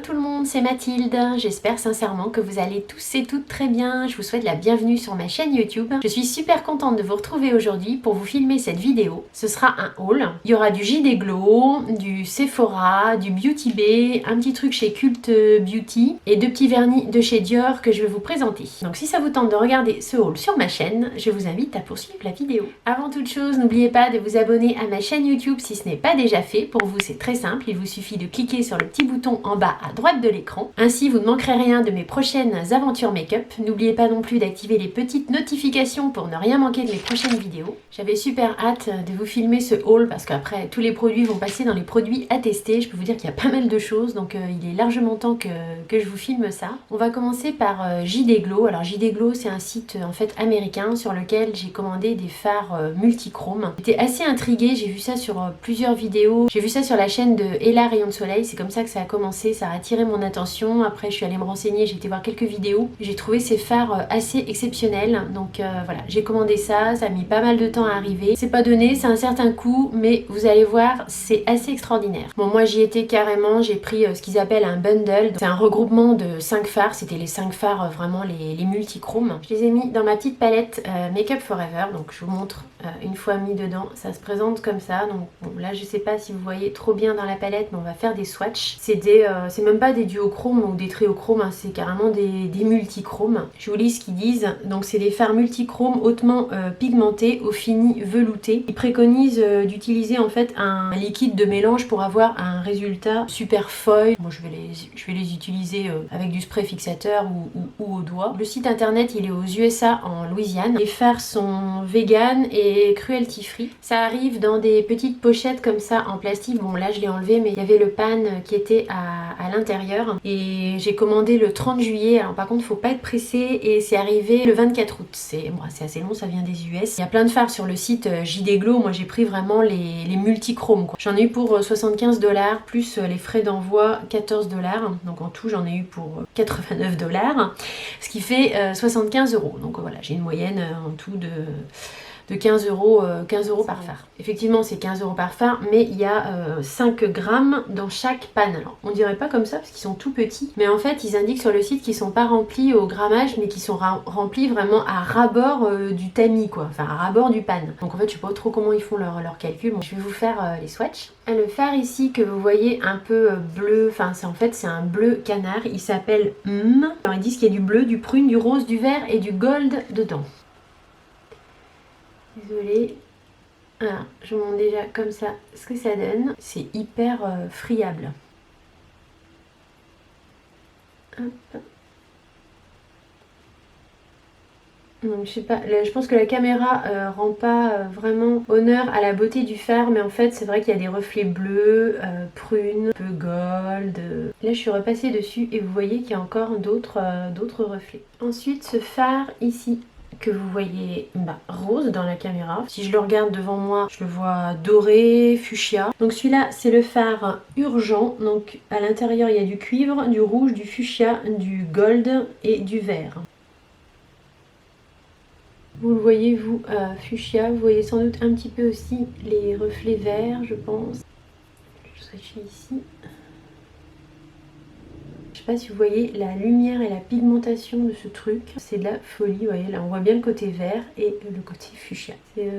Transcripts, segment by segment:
tout le monde, c'est Mathilde. J'espère sincèrement que vous allez tous et toutes très bien. Je vous souhaite la bienvenue sur ma chaîne YouTube. Je suis super contente de vous retrouver aujourd'hui pour vous filmer cette vidéo. Ce sera un haul. Il y aura du JD Glow, du Sephora, du Beauty Bay, un petit truc chez Cult Beauty et deux petits vernis de chez Dior que je vais vous présenter. Donc si ça vous tente de regarder ce haul sur ma chaîne, je vous invite à poursuivre la vidéo. Avant toute chose, n'oubliez pas de vous abonner à ma chaîne YouTube si ce n'est pas déjà fait. Pour vous, c'est très simple. Il vous suffit de cliquer sur le petit bouton en bas à droite de l'écran. Ainsi, vous ne manquerez rien de mes prochaines aventures make-up. N'oubliez pas non plus d'activer les petites notifications pour ne rien manquer de mes prochaines vidéos. J'avais super hâte de vous filmer ce haul parce qu'après, tous les produits vont passer dans les produits à tester. Je peux vous dire qu'il y a pas mal de choses, donc il est largement temps que je vous filme ça. On va commencer par JD Glow. Alors JD Glow, c'est un site en fait américain sur lequel j'ai commandé des fards multichromes. J'étais assez intriguée, j'ai vu ça sur plusieurs vidéos. J'ai vu ça sur la chaîne de Ella Rayon de Soleil, c'est comme ça que ça a commencé, ça a attiré mon attention. Après je suis allée me renseigner, j'ai été voir quelques vidéos. J'ai trouvé ces fards assez exceptionnels, donc voilà, j'ai commandé ça, ça a mis pas mal de temps à arriver. C'est pas donné, c'est un certain coût, mais vous allez voir, c'est assez extraordinaire. Bon, moi j'y étais carrément, j'ai pris ce qu'ils appellent un bundle. C'est un regroupement de 5 fards, c'était les 5 fards vraiment les multichromes. Je les ai mis dans ma petite palette Make Up Forever, donc je vous montre une fois mis dedans, ça se présente comme ça. Donc bon, là je sais pas si vous voyez trop bien dans la palette, mais on va faire des swatchs. C'est même pas des duochromes ou des triochromes, hein, c'est carrément des multichromes. Je vous lis ce qu'ils disent. Donc c'est des fards multichromes hautement pigmentés au fini velouté. Ils préconisent d'utiliser en fait un liquide de mélange pour avoir un résultat super foil. Moi je vais les utiliser avec du spray fixateur ou au doigt. Le site internet il est aux USA en Louisiane. Les fards sont vegan et cruelty free. Ça arrive dans des petites pochettes comme ça en plastique. Bon là je l'ai enlevé, mais il y avait le pan qui était à l'intérieur et j'ai commandé le 30 juillet. Alors par contre faut pas être pressé et c'est arrivé le 24 août. C'est assez long, ça vient des US. Il y a plein de fards sur le site JD Glow. Moi j'ai pris vraiment les multichromes quoi. J'en ai eu pour 75 $, plus les frais d'envoi 14 $. Donc en tout j'en ai eu pour 89 $, ce qui fait 75 €. Donc voilà, j'ai une moyenne en tout de 15 € par phare. Effectivement, c'est 15 € par phare, mais il y a 5 grammes dans chaque pan. Alors, on dirait pas comme ça parce qu'ils sont tout petits, mais en fait, ils indiquent sur le site qu'ils sont pas remplis au grammage, mais qu'ils sont remplis vraiment à ras-bord du tamis, quoi. Enfin, à ras-bord du pan. Donc en fait, je sais pas trop comment ils font leur calcul. Bon, je vais vous faire les swatchs. Le fard ici que vous voyez un peu bleu, enfin c'est un bleu canard. Il s'appelle Alors ils disent qu'il y a du bleu, du prune, du rose, du vert et du gold dedans. Désolée. Alors, je vous montre déjà comme ça ce que ça donne. C'est hyper friable. Hop. Donc je sais pas, là, je pense que la caméra rend pas vraiment honneur à la beauté du fard, mais en fait c'est vrai qu'il y a des reflets bleus, prunes, un peu gold. Là je suis repassée dessus et vous voyez qu'il y a encore d'autres reflets. Ensuite ce fard ici que vous voyez rose dans la caméra. Si je le regarde devant moi, je le vois doré, fuchsia. Donc celui-là, c'est le fard urgent. Donc à l'intérieur, il y a du cuivre, du rouge, du fuchsia, du gold et du vert. Vous le voyez, vous, fuchsia. Vous voyez sans doute un petit peu aussi les reflets verts, je pense. Je swatch ici. Je sais pas si vous voyez la lumière et la pigmentation de ce truc, c'est de la folie. Vous voyez là on voit bien le côté vert et le côté fuchsia.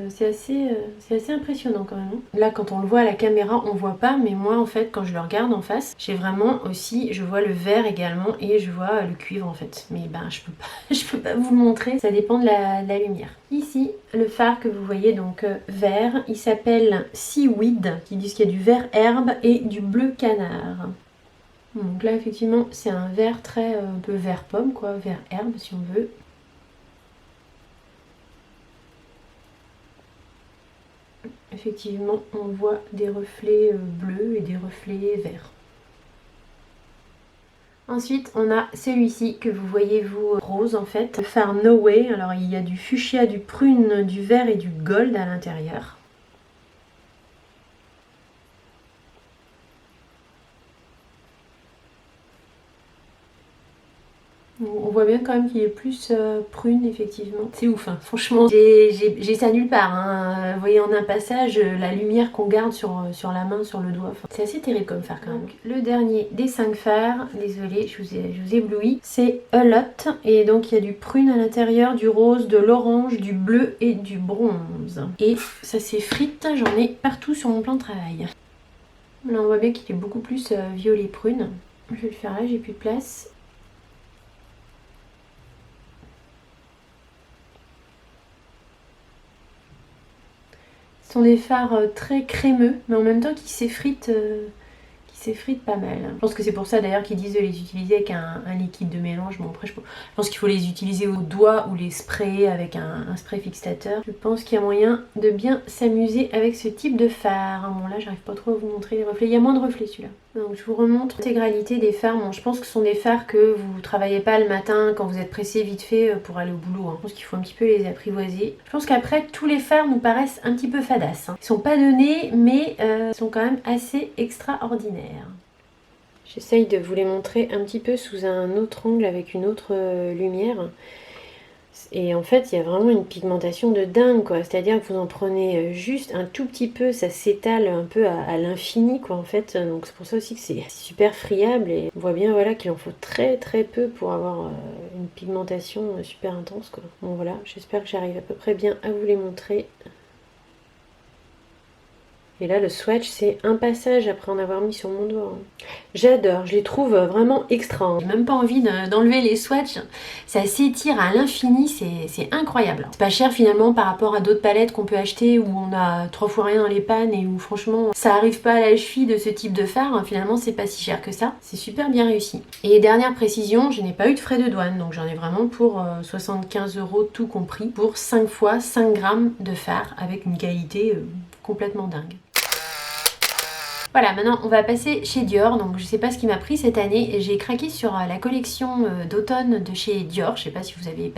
C'est assez impressionnant quand même. Là quand on le voit à la caméra on voit pas, mais moi en fait quand je le regarde en face, j'ai vraiment aussi, je vois le vert également et je vois le cuivre en fait. Mais je peux pas vous le montrer, ça dépend de la lumière. Ici le fard que vous voyez donc vert, il s'appelle Seaweed, qui dit qu'il y a du vert herbe et du bleu canard. Donc là effectivement c'est un vert très un peu vert pomme quoi, vert herbe si on veut. Effectivement on voit des reflets bleus et des reflets verts. Ensuite on a celui-ci que vous voyez vous rose en fait, le fard No Way. Alors il y a du fuchsia, du prune, du vert et du gold à l'intérieur. On voit bien quand même qu'il est plus prune, effectivement. C'est ouf, hein. Franchement, j'ai ça nulle part. Hein. Vous voyez en un passage, la lumière qu'on garde sur la main, sur le doigt. Enfin, c'est assez terrible comme fard quand même. Donc, le dernier des 5 fards, désolée, je vous éblouis, c'est A Lot. Et donc il y a du prune à l'intérieur, du rose, de l'orange, du bleu et du bronze. Et ça s'effrite, j'en ai partout sur mon plan de travail. Là on voit bien qu'il est beaucoup plus violet prune. Je vais le faire là, j'ai plus de place. Ce sont des fards très crémeux, mais en même temps qui s'effritent pas mal. Je pense que c'est pour ça d'ailleurs qu'ils disent de les utiliser avec un liquide de mélange. Bon après je pense qu'il faut les utiliser au doigt ou les sprayer avec un spray fixateur. Je pense qu'il y a moyen de bien s'amuser avec ce type de fard. Bon là j'arrive pas trop à vous montrer les reflets. Il y a moins de reflets celui-là. Donc je vous remontre l'intégralité des fards. Bon, je pense que ce sont des fards que vous travaillez pas le matin quand vous êtes pressé vite fait pour aller au boulot. Hein. Je pense qu'il faut un petit peu les apprivoiser. Je pense qu'après tous les fards nous paraissent un petit peu fadasses. Hein. Ils sont pas donnés mais ils sont quand même assez extraordinaires. J'essaye de vous les montrer un petit peu sous un autre angle avec une autre lumière. Et en fait, il y a vraiment une pigmentation de dingue, quoi. C'est-à-dire que vous en prenez juste un tout petit peu, ça s'étale un peu à l'infini, quoi, en fait. Donc c'est pour ça aussi que c'est super friable. Et on voit bien, voilà, qu'il en faut très très peu pour avoir une pigmentation super intense, quoi. Bon, voilà, j'espère que j'arrive à peu près bien à vous les montrer. Et là, le swatch, c'est un passage après en avoir mis sur mon doigt. J'adore, je les trouve vraiment extra. J'ai même pas envie d'enlever les swatchs. Ça s'étire à l'infini, c'est incroyable. C'est pas cher finalement par rapport à d'autres palettes qu'on peut acheter où on a 3 fois rien dans les pannes et où franchement, ça arrive pas à la cheville de ce type de fard. Finalement, c'est pas si cher que ça. C'est super bien réussi. Et dernière précision, je n'ai pas eu de frais de douane. Donc j'en ai vraiment pour 75 € tout compris. Pour 5 fois 5 grammes de fard avec une qualité complètement dingue. Voilà, maintenant on va passer chez Dior. Donc je sais pas ce qui m'a pris cette année. J'ai craqué sur la collection d'automne de chez Dior. Je sais pas si vous avez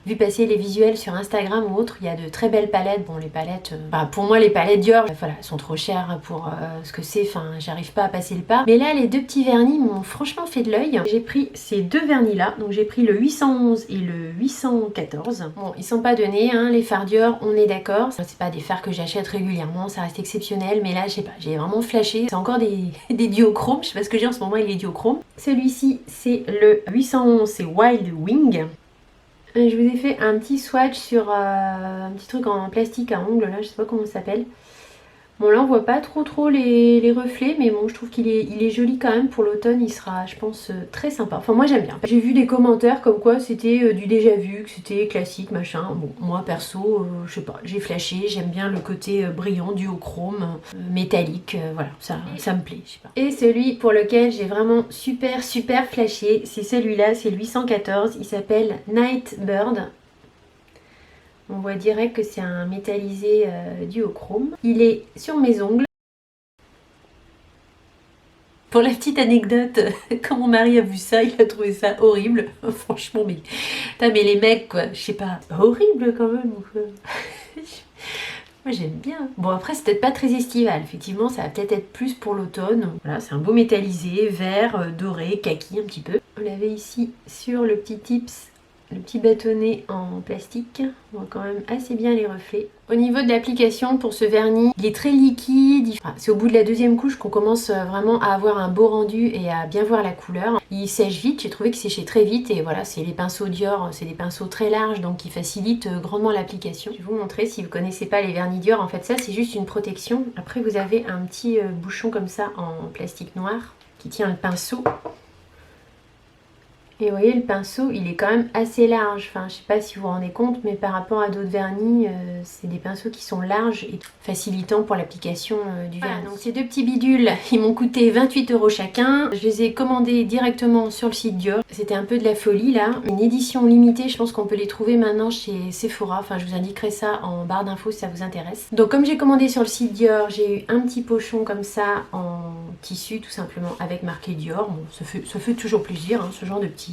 vu passer les visuels sur Instagram ou autre. Il y a de très belles palettes. Bon, les palettes, pour moi les palettes Dior, voilà, elles sont trop chères pour ce que c'est. Enfin, j'arrive pas à passer le pas. Mais là, les deux petits vernis m'ont franchement fait de l'œil. J'ai pris ces deux vernis là. Donc j'ai pris le 811 et le 814. Bon, ils sont pas donnés, hein, les fards Dior, on est d'accord. C'est pas des fards que j'achète régulièrement, ça reste exceptionnel. Mais là, je sais pas, j'ai vraiment flashé. C'est encore des duochromes. Je sais pas ce que j'ai en ce moment, il est duochrome. Celui-ci, c'est le 811, c'est Wild Wing. Je vous ai fait un petit swatch sur un petit truc en plastique à ongles, là, je sais pas comment ça s'appelle. Bon, là on voit pas trop les reflets, mais bon, je trouve qu'il est joli quand même. Pour l'automne, il sera, je pense, très sympa. Enfin, moi j'aime bien. J'ai vu des commentaires comme quoi c'était du déjà vu, que c'était classique, machin. Bon, moi perso, je sais pas, j'ai flashé, j'aime bien le côté brillant, duochrome, métallique, voilà, ça me plaît, je sais pas. Et celui pour lequel j'ai vraiment super flashé, c'est celui-là, c'est le 814, il s'appelle Nightbird. On voit direct que c'est un métallisé duochrome. Il est sur mes ongles. Pour la petite anecdote, quand mon mari a vu ça, il a trouvé ça horrible. Franchement, mais les mecs, quoi, je sais pas, horrible quand même. Moi j'aime bien. Bon après c'est peut-être pas très estival, effectivement ça va peut-être être plus pour l'automne. Voilà, c'est un beau métallisé, vert, doré, kaki un petit peu. On l'avait ici sur le petit tips. Le petit bâtonnet en plastique, on voit quand même assez bien les reflets. Au niveau de l'application pour ce vernis, il est très liquide. Enfin, c'est au bout de la deuxième couche qu'on commence vraiment à avoir un beau rendu et à bien voir la couleur. Il sèche vite, j'ai trouvé qu'il séchait très vite et voilà, c'est les pinceaux Dior, c'est des pinceaux très larges donc qui facilitent grandement l'application. Je vais vous montrer si vous connaissez pas les vernis Dior, en fait ça c'est juste une protection. Après vous avez un petit bouchon comme ça en plastique noir qui tient le pinceau. Et vous voyez le pinceau il est quand même assez large, enfin je sais pas si vous vous rendez compte mais par rapport à d'autres vernis c'est des pinceaux qui sont larges et facilitants pour l'application du vernis. Voilà, donc ces deux petits bidules ils m'ont coûté 28 € chacun, je les ai commandés directement sur le site Dior, c'était un peu de la folie là, une édition limitée, je pense qu'on peut les trouver maintenant chez Sephora, enfin je vous indiquerai ça en barre d'infos si ça vous intéresse. Donc comme j'ai commandé sur le site Dior, j'ai eu un petit pochon comme ça en tissu tout simplement avec marqué Dior, bon ça fait toujours plaisir hein, ce genre de petits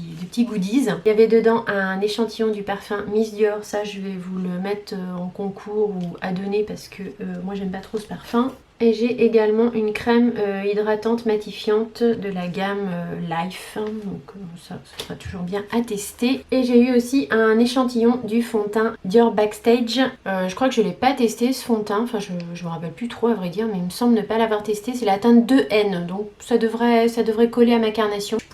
goodies. Il y avait dedans un échantillon du parfum Miss Dior, ça je vais vous le mettre en concours ou à donner parce que moi j'aime pas trop ce parfum. Et j'ai également une crème hydratante matifiante de la gamme Life. Donc ça sera toujours bien à tester. Et j'ai eu aussi un échantillon du fond de teint Dior Backstage. Je crois que je ne l'ai pas testé ce fond de teint. Enfin je me rappelle plus trop à vrai dire, mais il me semble ne pas l'avoir testé. C'est la teinte 2N. Donc ça devrait coller à ma carnation. Je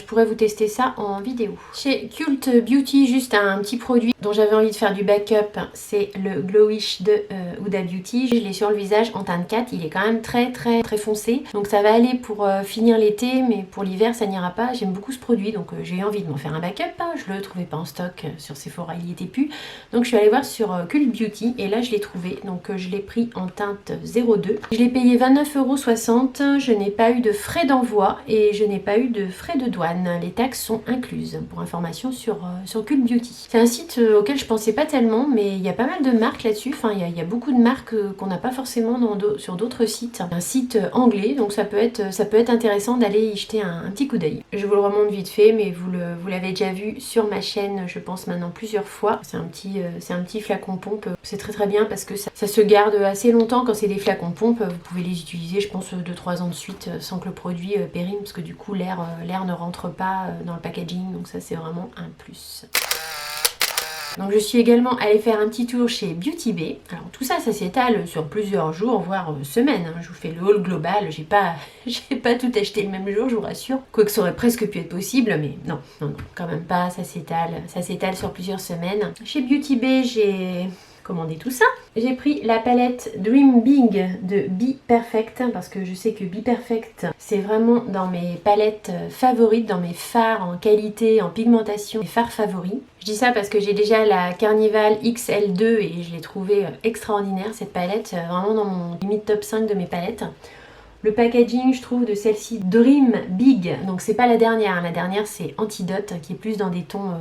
pourrais vous tester ça en vidéo. Chez Cult Beauty, juste un petit produit dont j'avais envie de faire du backup. C'est le Glowish de Huda Beauty. Je l'ai sur le visage en teinte 4. Il est quand même très foncé. Donc ça va aller pour finir l'été, mais pour l'hiver ça n'ira pas. J'aime beaucoup ce produit, donc j'ai eu envie de m'en faire un backup. Je le trouvais pas en stock sur Sephora, il y était plus. Donc je suis allée voir sur Cult Beauty et là je l'ai trouvé. Donc je l'ai pris en teinte 02. Je l'ai payé 29,60 €. Je n'ai pas eu de frais d'envoi et je n'ai pas eu de frais de douane. Les taxes sont incluses. Pour information sur Cult Beauty. C'est un site auquel je pensais pas tellement, mais il y a pas mal de marques là-dessus. Enfin, il y a beaucoup de marques qu'on n'a pas forcément sur d'autres sites. Un site anglais, donc ça peut être intéressant d'aller y jeter un petit coup d'œil. Je vous le remonte vite fait, mais vous l'avez déjà vu sur ma chaîne, je pense maintenant plusieurs fois. C'est un petit flacon pompe. C'est très bien parce que ça se garde assez longtemps quand c'est des flacons pompe. Vous pouvez les utiliser, je pense, 2-3 ans de suite sans que le produit périme, parce que du coup l'air ne rentre pas dans le packaging, donc ça c'est vraiment un plus. Donc je suis également allée faire un petit tour chez Beauty Bay. Alors tout ça s'étale sur plusieurs jours, voire semaines. Je vous fais le haul global, j'ai pas tout acheté le même jour, je vous rassure. Quoique ça aurait presque pu être possible, mais non, quand même pas, ça s'étale sur plusieurs semaines. Chez Beauty Bay, j'ai commandé tout ça. J'ai pris la palette Dream Big de Be Perfect parce que je sais que Be Perfect c'est vraiment dans mes palettes favorites, dans mes fards en qualité, en pigmentation, mes fards favoris. Je dis ça parce que j'ai déjà la Carnival XL2 et je l'ai trouvée extraordinaire cette palette, vraiment dans mon limite top 5 de mes palettes. Le packaging, je trouve, de celle-ci, Dream Big, donc c'est pas la dernière, la dernière c'est Antidote, qui est plus dans des tons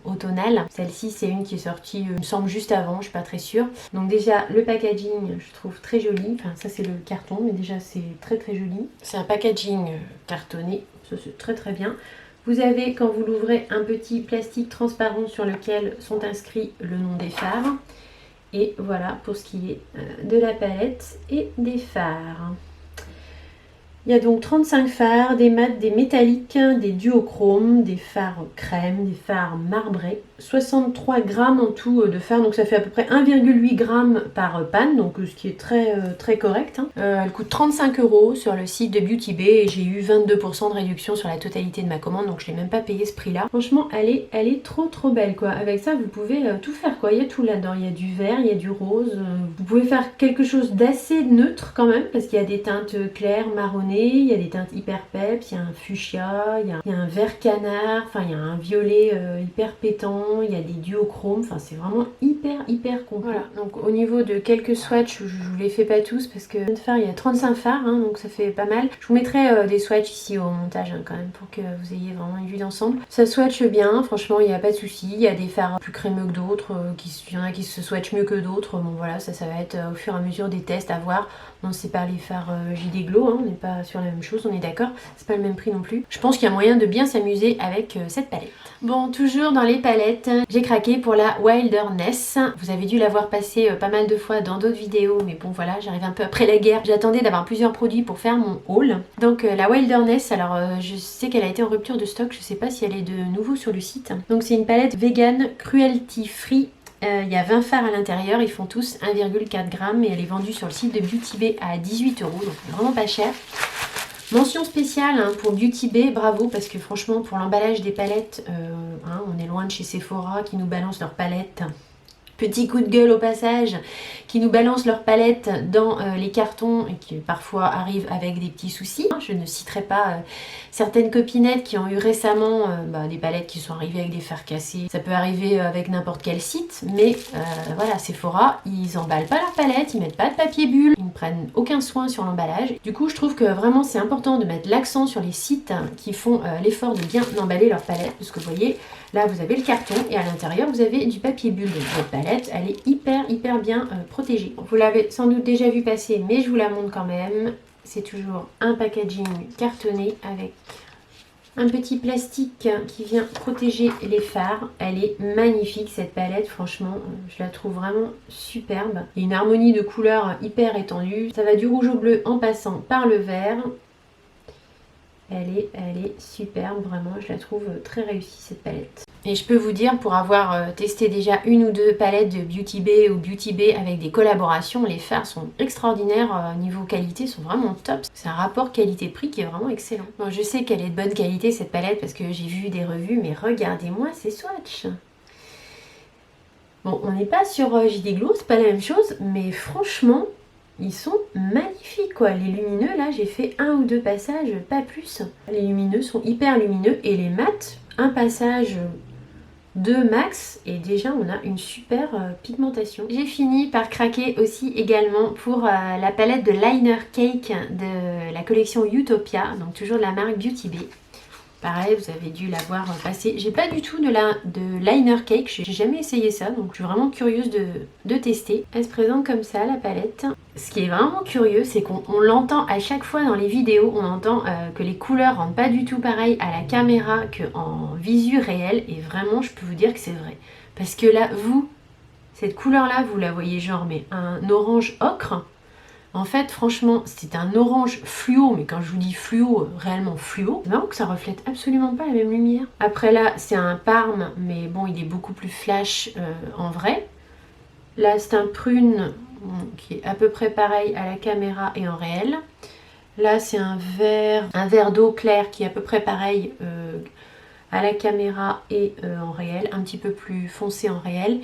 automnales. Celle-ci, c'est une qui est sortie, il me semble, juste avant, je suis pas très sûre. Donc déjà, le packaging, je trouve très joli, enfin ça c'est le carton, mais déjà c'est très joli. C'est un packaging cartonné, ça c'est très bien. Vous avez, quand vous l'ouvrez, un petit plastique transparent sur lequel sont inscrits le nom des fards. Et voilà pour ce qui est de la palette et des fards. Il y a donc 35 fards, des mats, des métalliques, des duochromes, des fards crème, des fards marbrés. 63 grammes en tout de fards, donc ça fait à peu près 1,8 g par panne, donc ce qui est très correct. Elle coûte 35 € sur le site de Beauty Bay et j'ai eu 22% de réduction sur la totalité de ma commande, donc je n'ai même pas payé ce prix-là. Franchement, elle est trop belle quoi. Avec ça, vous pouvez tout faire quoi. Il y a tout là-dedans, il y a du vert, il y a du rose. Vous pouvez faire quelque chose d'assez neutre quand même, parce qu'il y a des teintes claires, marronnées. Il y a des teintes hyper peps, il y a un fuchsia, il y a un vert canard, enfin il y a un violet hyper pétant, il y a des duochromes, enfin c'est vraiment hyper complet. Voilà, donc au niveau de quelques swatchs, je vous les fais pas tous parce que il y a 35 fards, donc ça fait pas mal. Je vous mettrai des swatchs ici au montage quand même pour que vous ayez vraiment une vue d'ensemble. Ça swatche bien, franchement il n'y a pas de souci. Il y a des fards plus crémeux que d'autres, il y en a qui se swatchent mieux que d'autres. Bon voilà, ça va être au fur et à mesure des tests à voir. Non, c'est pas les fards JD Glow, on n'est pas sur la même chose, on est d'accord. C'est pas le même prix non plus. Je pense qu'il y a moyen de bien s'amuser avec cette palette. Bon, toujours dans les palettes, j'ai craqué pour la Wilderness. Vous avez dû la voir passer pas mal de fois dans d'autres vidéos, mais bon voilà, j'arrive un peu après la guerre. J'attendais d'avoir plusieurs produits pour faire mon haul. Donc la Wilderness, alors je sais qu'elle a été en rupture de stock, je sais pas si elle est de nouveau sur le site. Donc c'est une palette vegan cruelty free. Il y a 20 fards à l'intérieur, ils font tous 1,4 g et elle est vendue sur le site de Beauty Bay à 18 €, donc vraiment pas cher. Mention spéciale pour Beauty Bay, bravo, parce que franchement pour l'emballage des palettes, on est loin de chez Sephora qui nous balance leurs palettes. Petit coup de gueule au passage, qui nous balancent leurs palettes dans les cartons et qui parfois arrivent avec des petits soucis. Je ne citerai pas certaines copinettes qui ont eu récemment des palettes qui sont arrivées avec des fards cassés. Ça peut arriver avec n'importe quel site, mais voilà, Sephora, ils emballent pas leurs palettes, ils mettent pas de papier bulle, ils ne prennent aucun soin sur l'emballage. Du coup, je trouve que vraiment c'est important de mettre l'accent sur les sites qui font l'effort de bien emballer leurs palettes, parce que vous voyez, là vous avez le carton et à l'intérieur vous avez du papier bulle. Donc votre palette, elle est hyper bien protégée. Vous l'avez sans doute déjà vu passer, mais je vous la montre quand même. C'est toujours un packaging cartonné avec Un petit plastique qui vient protéger les fards. Elle est magnifique cette palette, franchement, je la trouve vraiment superbe. Il y a une harmonie de couleurs hyper étendue. Ça va du rouge au bleu en passant par le vert. Elle est superbe, vraiment, je la trouve très réussie cette palette. Et je peux vous dire, pour avoir testé déjà une ou deux palettes de Beauty Bay ou Beauty Bay avec des collaborations, les fards sont extraordinaires, niveau qualité, sont vraiment top. C'est un rapport qualité-prix qui est vraiment excellent. Bon, je sais qu'elle est de bonne qualité cette palette parce que j'ai vu des revues, mais regardez-moi ces swatchs. Bon, on n'est pas sur JD Glow, c'est pas la même chose, mais franchement, ils sont magnifiques quoi. Les lumineux là, j'ai fait un ou deux passages, pas plus. Les lumineux sont hyper lumineux et les mats, un passage 2 max et déjà on a une super pigmentation. J'ai fini par craquer aussi également pour la palette de liner cake de la collection Utopia, donc toujours de la marque Beauty Bay. Pareil, vous avez dû la voir passer. J'ai pas du tout de liner cake, j'ai jamais essayé ça, donc je suis vraiment curieuse de tester. Elle se présente comme ça, la palette. Ce qui est vraiment curieux, c'est qu'on l'entend à chaque fois dans les vidéos, on entend que les couleurs rendent pas du tout pareil à la caméra qu'en visu réel, et vraiment, je peux vous dire que c'est vrai. Parce que là, cette couleur-là, vous la voyez genre, mais un orange ocre. En fait, franchement, c'est un orange fluo, mais quand je vous dis fluo, réellement fluo, c'est marrant que ça reflète absolument pas la même lumière. Après là, c'est un parme, mais bon, il est beaucoup plus flash en vrai. Là, c'est un prune qui est à peu près pareil à la caméra et en réel. Là, c'est un vert d'eau clair qui est à peu près pareil à la caméra et en réel, un petit peu plus foncé en réel.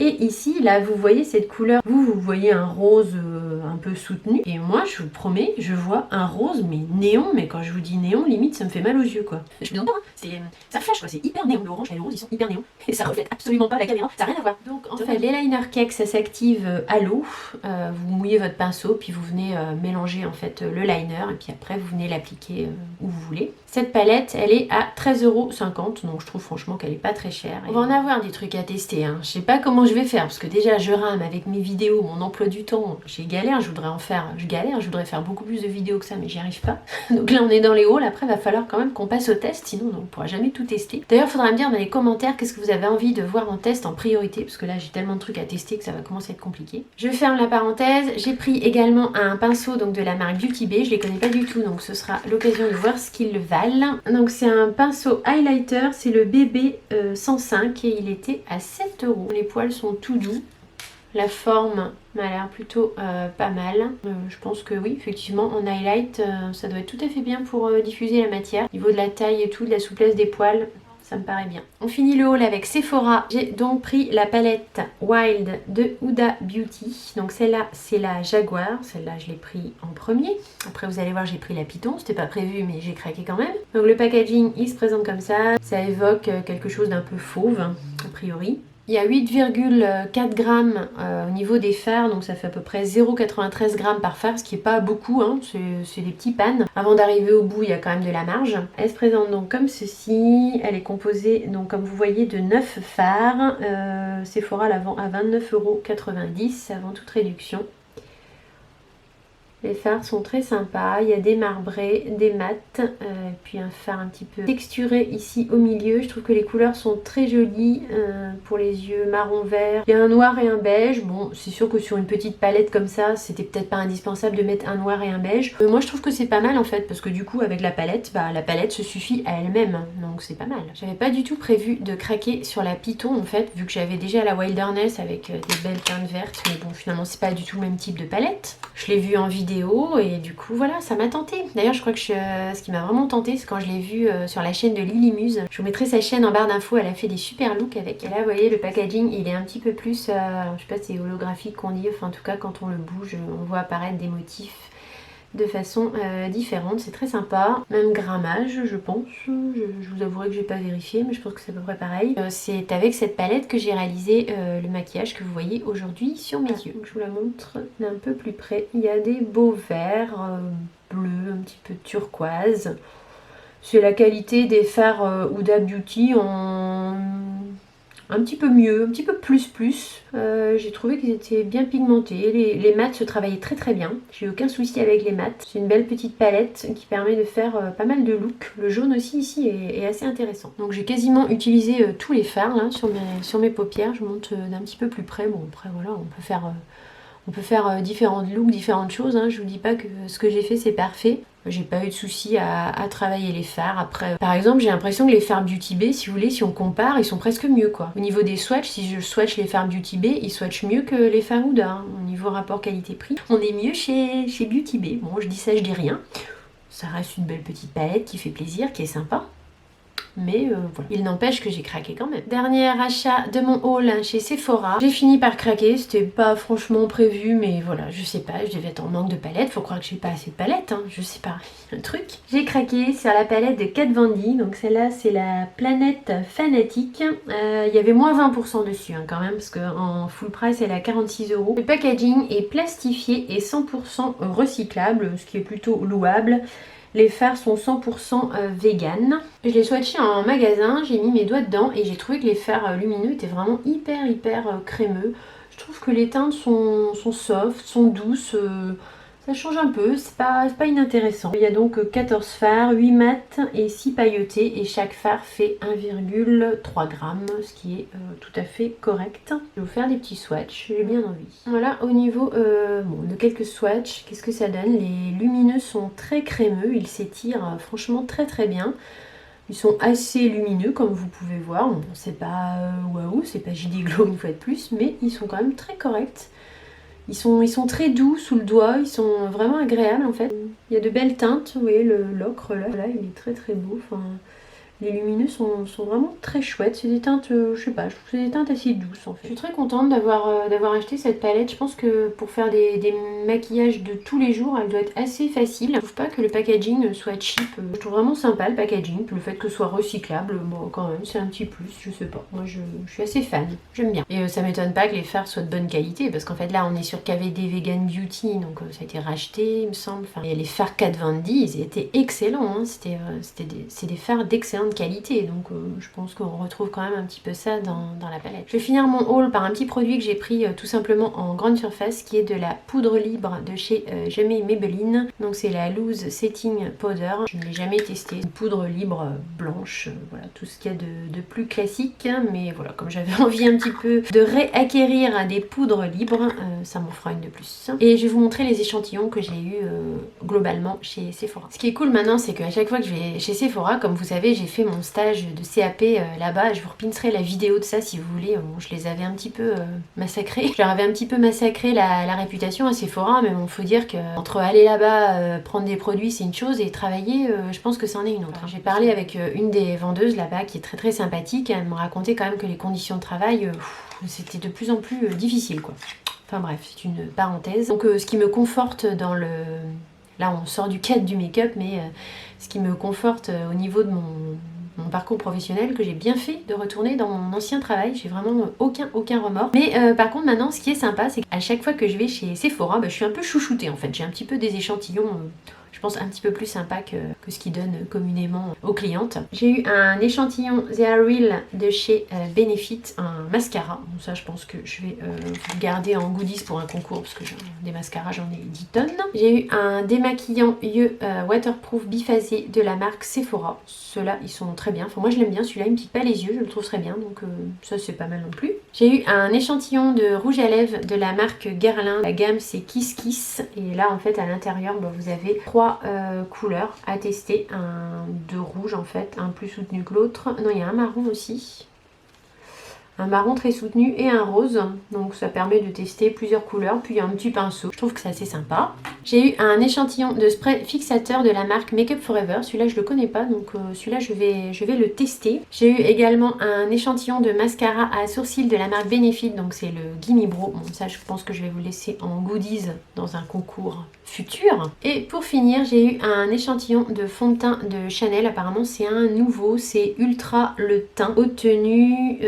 Et ici, là, vous voyez cette couleur, vous voyez un rose un peu soutenu. Et moi, je vous promets, je vois un rose, mais néon. Mais quand je vous dis néon, limite, ça me fait mal aux yeux, quoi. Je me demande pas, ça flash, quoi. C'est hyper néon. L'orange et le rose, ils sont hyper néon. Et ça reflète absolument pas la caméra. Ça n'a rien à voir. Donc, en fait, les liner cake, ça s'active à l'eau. Vous mouillez votre pinceau, puis vous venez mélanger, en fait, le liner. Et puis après, vous venez l'appliquer où vous voulez. Cette palette, elle est à 13,50 €. Donc, je trouve franchement qu'elle est pas très chère. On va en avoir des trucs à tester, hein. Je sais pas comment je vais faire parce que déjà je rame avec mes vidéos, mon emploi du temps, je voudrais je voudrais faire beaucoup plus de vidéos que ça, mais j'y arrive pas. Donc là on est dans les hauts, après il va falloir quand même qu'on passe au test, sinon on ne pourra jamais tout tester. D'ailleurs il faudra me dire dans les commentaires qu'est-ce que vous avez envie de voir en test en priorité, parce que là j'ai tellement de trucs à tester que ça va commencer à être compliqué. Je ferme la parenthèse. J'ai pris également un pinceau donc de la marque Beauty Bay, je les connais pas du tout, donc ce sera l'occasion de voir ce qu'ils valent. Donc c'est un pinceau highlighter, c'est le BB 105 et il était à 7 €. Les poils sont tout doux. La forme m'a l'air plutôt pas mal. Je pense que oui, effectivement, en highlight, ça doit être tout à fait bien pour diffuser la matière. Au niveau de la taille et tout, de la souplesse des poils, ça me paraît bien. On finit le haul avec Sephora. J'ai donc pris la palette Wild de Huda Beauty. Donc celle-là, c'est la Jaguar. Celle-là, je l'ai pris en premier. Après, vous allez voir, j'ai pris la Python. C'était pas prévu, mais j'ai craqué quand même. Donc le packaging, il se présente comme ça. Ça évoque quelque chose d'un peu fauve, a priori. Il y a 8,4 grammes au niveau des fards, donc ça fait à peu près 0,93 grammes par fard, ce qui est pas beaucoup, hein, c'est des petits pannes. Avant d'arriver au bout, il y a quand même de la marge. Elle se présente donc comme ceci. Elle est composée, donc comme vous voyez, de 9 fards. Sephora la vend à 29,90 € avant toute réduction. Les fards sont très sympas, il y a des marbrés, des mats, puis un fard un petit peu texturé ici au milieu. Je trouve que les couleurs sont très jolies pour les yeux marron vert. Il y a un noir et un beige. Bon, c'est sûr que sur une petite palette comme ça, c'était peut-être pas indispensable de mettre un noir et un beige. Moi je trouve que c'est pas mal en fait, parce que du coup avec la palette, la palette se suffit à elle-même, donc c'est pas mal. J'avais pas du tout prévu de craquer sur la Python en fait, vu que j'avais déjà la Wilderness avec des belles teintes vertes, mais bon finalement c'est pas du tout le même type de palette. Je l'ai vue en vidéo et du coup voilà, ça m'a tenté. D'ailleurs je crois que ce qui m'a vraiment tenté, c'est quand je l'ai vue sur la chaîne de Lily Muse. Je vous mettrai sa chaîne en barre d'infos, elle a fait des super looks avec. Et là vous voyez le packaging, il est un petit peu plus, je sais pas si c'est holographique qu'on dit, enfin en tout cas quand on le bouge on voit apparaître des motifs de façon différente, c'est très sympa. Même grammage je pense, je vous avouerai que j'ai pas vérifié mais je pense que c'est à peu près pareil. C'est avec cette palette que j'ai réalisé le maquillage que vous voyez aujourd'hui sur mes yeux. Donc, je vous la montre d'un peu plus près. Il y a des beaux verts bleus, un petit peu turquoise. C'est la qualité des fards Huda Beauty en un petit peu mieux, un petit peu plus. j'ai trouvé qu'ils étaient bien pigmentés. Les mats se travaillaient très très bien. J'ai eu aucun souci avec les mats. C'est une belle petite palette qui permet de faire pas mal de looks. Le jaune aussi ici est assez intéressant. Donc j'ai quasiment utilisé tous les fards là, sur mes paupières. Je monte d'un petit peu plus près. Bon après voilà, on peut faire différents looks, différentes choses. Hein. Je vous dis pas que ce que j'ai fait c'est parfait. J'ai pas eu de souci à travailler les fards. Après, par exemple, j'ai l'impression que les fards Beauty Bay, si vous voulez, si on compare, ils sont presque mieux quoi. Au niveau des swatchs, si je swatch les fards Beauty Bay, ils swatchent mieux que les fards Huda. Hein. Au niveau rapport qualité-prix, on est mieux chez Beauty Bay. Bon, je dis ça, je dis rien. Ça reste une belle petite palette qui fait plaisir, qui est sympa. Mais voilà, il n'empêche que j'ai craqué quand même. Dernier achat de mon haul chez Sephora. J'ai fini par craquer, c'était pas franchement prévu, mais voilà, je sais pas, je devais être en manque de palettes. Faut croire que j'ai pas assez de palettes, hein, je sais pas, un truc. J'ai craqué sur la palette de Kat Von D, donc celle-là c'est la Planète Fanatique. Il y avait moins 20% dessus hein, quand même, parce qu'en full price elle est à 46 €. Le packaging est plastifié et 100% recyclable, ce qui est plutôt louable. Les fards sont 100% vegan. Je l'ai swatché en magasin, j'ai mis mes doigts dedans et j'ai trouvé que les fards lumineux étaient vraiment hyper crémeux. Je trouve que les teintes sont soft, sont douces, ça change un peu, c'est pas inintéressant. Il y a donc 14 fards, 8 mat et 6 pailletés et chaque fard fait 1,3 g, ce qui est tout à fait correct. Je vais vous faire des petits swatchs, j'ai bien envie. Voilà, au niveau de quelques swatchs, qu'est-ce que ça donne? Les lumineux sont très crémeux, ils s'étirent franchement très bien. Ils sont assez lumineux comme vous pouvez voir, bon, c'est pas waouh, c'est pas JD Glow une fois de plus, mais ils sont quand même très corrects. Ils sont très doux sous le doigt, ils sont vraiment agréables en fait. Il y a de belles teintes, vous voyez l'ocre là, il est très beau. Enfin, les lumineux sont vraiment très chouettes. C'est des teintes, je sais pas, je trouve que c'est des teintes assez douces en fait. Je suis très contente d'avoir acheté cette palette. Je pense que pour faire des maquillages de tous les jours, elle doit être assez facile. Je trouve pas que le packaging soit cheap. Je trouve vraiment sympa le packaging. Le fait que ce soit recyclable, bon quand même, c'est un petit plus, je sais pas. Moi je suis assez fan, j'aime bien. Et ça m'étonne pas que les fards soient de bonne qualité parce qu'en fait là on est sur KVD Vegan Beauty, donc ça a été racheté il me semble. Enfin, et les fards Kat Von D, ils étaient excellents. Hein. C'est des fards d'excellente qualité, donc je pense qu'on retrouve quand même un petit peu ça dans la palette. Je vais finir mon haul par un petit produit que j'ai pris tout simplement en grande surface, qui est de la poudre libre de chez Jamais Maybelline. Donc c'est la Loose Setting Powder. Je ne l'ai jamais testé. Une poudre libre blanche, voilà, tout ce qu'il y a de plus classique, mais voilà, comme j'avais envie un petit peu de réacquérir des poudres libres, ça m'en fera une de plus. Et je vais vous montrer les échantillons que j'ai eu globalement chez Sephora. Ce qui est cool maintenant, c'est qu'à chaque fois que je vais chez Sephora, comme vous savez, j'ai fait mon stage de CAP là-bas. Je vous repincerai la vidéo de ça si vous voulez. Bon, je les avais un petit peu massacrés. Je leur avais un petit peu massacré la réputation à Sephora, mais bon, faut dire qu'entre aller là-bas, prendre des produits, c'est une chose, et travailler, je pense que c'en est une autre. J'ai parlé avec une des vendeuses là-bas qui est très sympathique. Elle me racontait quand même que les conditions de travail, c'était de plus en plus difficile, quoi. Enfin bref, c'est une parenthèse. Donc ce qui me conforte dans le... Là, on sort du cadre du make-up, mais ce qui me conforte au niveau de mon parcours professionnel, que j'ai bien fait de retourner dans mon ancien travail. J'ai vraiment aucun remords. Mais par contre, maintenant, ce qui est sympa, c'est qu'à chaque fois que je vais chez Sephora, je suis un peu chouchoutée en fait. J'ai un petit peu des échantillons... je pense un petit peu plus sympa que ce qu'ils donnent communément aux clientes. J'ai eu un échantillon The Real de chez Benefit, un mascara. Bon, ça je pense que je vais vous garder en goodies pour un concours parce que des mascaras j'en ai 10 tonnes. J'ai eu un démaquillant yeux waterproof biphasé de la marque Sephora. Ceux-là ils sont très bien. Enfin moi je l'aime bien, celui-là il me pique pas les yeux, je le trouve très bien, donc ça c'est pas mal non plus. J'ai eu un échantillon de rouge à lèvres de la marque Guerlain. La gamme c'est Kiss Kiss, et là en fait à l'intérieur vous avez 3 couleurs à tester, un de rouge en fait, un plus soutenu que l'autre. Non, il y a un marron aussi, un marron très soutenu et un rose, donc ça permet de tester plusieurs couleurs. Puis il y a un petit pinceau, je trouve que c'est assez sympa. J'ai eu un échantillon de spray fixateur de la marque Make Up Forever. Celui-là je le connais pas, donc celui-là je vais le tester. J'ai eu également un échantillon de mascara à sourcils de la marque Benefit, donc c'est le Gimme Brow. Bon, ça je pense que je vais vous laisser en goodies dans un concours futur. Et pour finir, j'ai eu un échantillon de fond de teint de Chanel. Apparemment c'est un nouveau, c'est Ultra le teint, haute tenue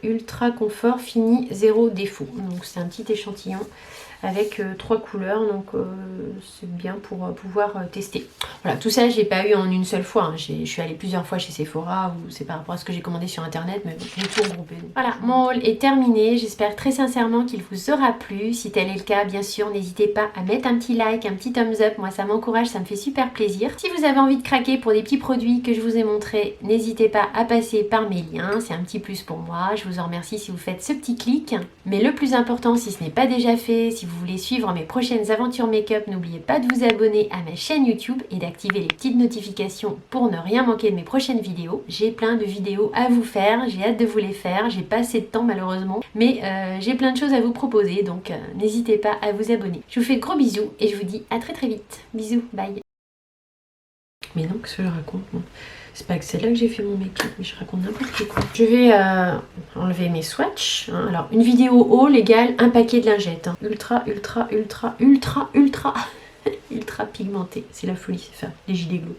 Ultra Confort Fini Zéro Défaut. Donc c'est un petit échantillon avec 3 couleurs, donc c'est bien pour pouvoir tester. Voilà, tout ça, je l'ai pas eu en une seule fois. Hein. Je suis allée plusieurs fois chez Sephora, ou c'est par rapport à ce que j'ai commandé sur internet, mais bon, j'ai tout regroupé. Voilà, mon haul est terminé. J'espère très sincèrement qu'il vous aura plu. Si tel est le cas, bien sûr, n'hésitez pas à mettre un petit like, un petit thumbs up. Moi, ça m'encourage, ça me fait super plaisir. Si vous avez envie de craquer pour des petits produits que je vous ai montrés, n'hésitez pas à passer par mes liens. C'est un petit plus pour moi. Je vous en remercie si vous faites ce petit clic. Mais le plus important, si ce n'est pas déjà fait, si vous voulez suivre mes prochaines aventures make-up, n'oubliez pas de vous abonner à ma chaîne YouTube et d'activer les petites notifications pour ne rien manquer de mes prochaines vidéos. J'ai plein de vidéos à vous faire, j'ai hâte de vous les faire, j'ai pas assez de temps malheureusement, mais j'ai plein de choses à vous proposer, donc n'hésitez pas à vous abonner. Je vous fais de gros bisous et je vous dis à très très vite. Bisous, bye. Mais non, qu'est-ce que je raconte moi? C'est pas que c'est là que j'ai fait mon make-up, mais je raconte n'importe quoi. Je vais enlever mes swatchs. Hein. Alors, une vidéo haul égale un paquet de lingettes. Hein. Ultra pigmenté. C'est la folie, c'est ça. Les gilets glow.